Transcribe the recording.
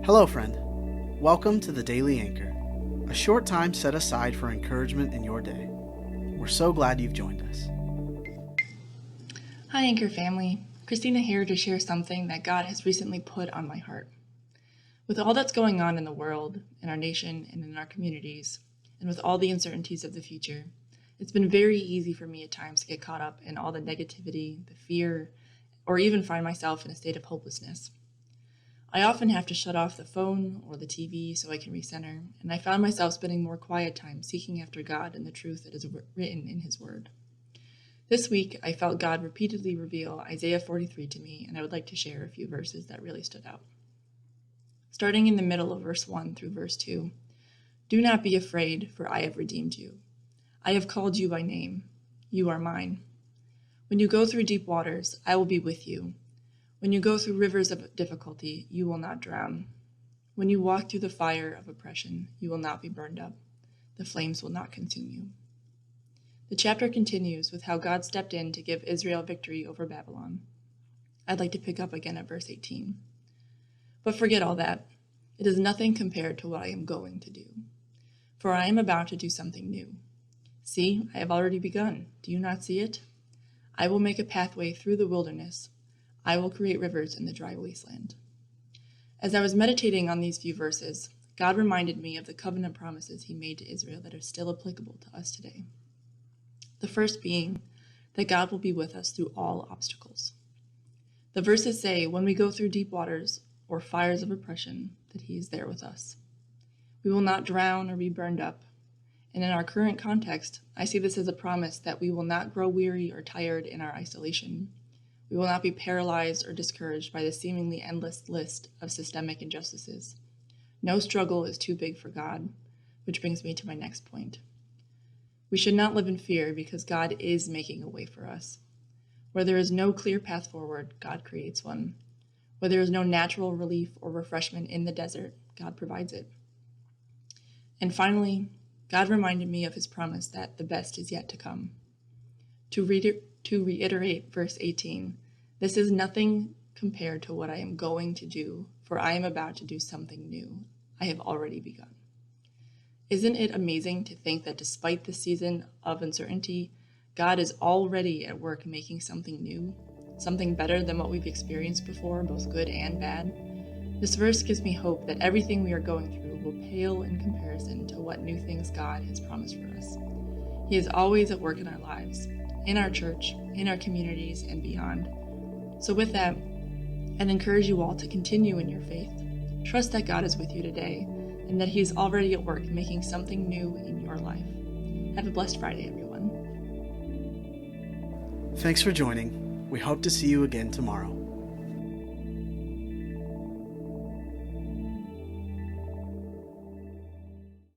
Hello, friend. Welcome to the Daily Anchor, a short time set aside for encouragement in your day. We're so glad you've joined us. Hi, Anchor family. Christina here to share something that God has recently put on my heart. With all that's going on in the world, in our nation, and in our communities, and with all the uncertainties of the future, it's been very easy for me at times to get caught up in all the negativity, the fear, or even find myself in a state of hopelessness. I often have to shut off the phone or the TV so I can recenter, and I found myself spending more quiet time seeking after God and the truth that is written in His Word. This week, I felt God repeatedly reveal Isaiah 43 to me, and I would like to share a few verses that really stood out. Starting in the middle of verse 1 through verse 2, "Do not be afraid, for I have redeemed you. I have called you by name. You are mine. When you go through deep waters, I will be with you. When you go through rivers of difficulty, you will not drown. When you walk through the fire of oppression, you will not be burned up. The flames will not consume you." The chapter continues with how God stepped in to give Israel victory over Babylon. I'd like to pick up again at verse 18. "But forget all that. It is nothing compared to what I am going to do. For I am about to do something new. See, I have already begun. Do you not see it? I will make a pathway through the wilderness. I will create rivers in the dry wasteland." As I was meditating on these few verses, God reminded me of the covenant promises He made to Israel that are still applicable to us today. The first being that God will be with us through all obstacles. The verses say, when we go through deep waters or fires of oppression, that He is there with us. We will not drown or be burned up. And in our current context, I see this as a promise that we will not grow weary or tired in our isolation. We will not be paralyzed or discouraged by the seemingly endless list of systemic injustices. No struggle is too big for God, which brings me to my next point. We should not live in fear because God is making a way for us. Where there is no clear path forward, God creates one. Where there is no natural relief or refreshment in the desert, God provides it. And finally, God reminded me of His promise that the best is yet to come. To reiterate verse 18, "This is nothing compared to what I am going to do, for I am about to do something new. I have already begun." Isn't it amazing to think that despite the season of uncertainty, God is already at work making something new, something better than what we've experienced before, both good and bad? This verse gives me hope that everything we are going through will pale in comparison to what new things God has promised for us. He is always at work in our lives, in our church, in our communities, and beyond. So with that, I'd encourage you all to continue in your faith. Trust that God is with you today, and that He is already at work making something new in your life. Have a blessed Friday, everyone. Thanks for joining. We hope to see you again tomorrow.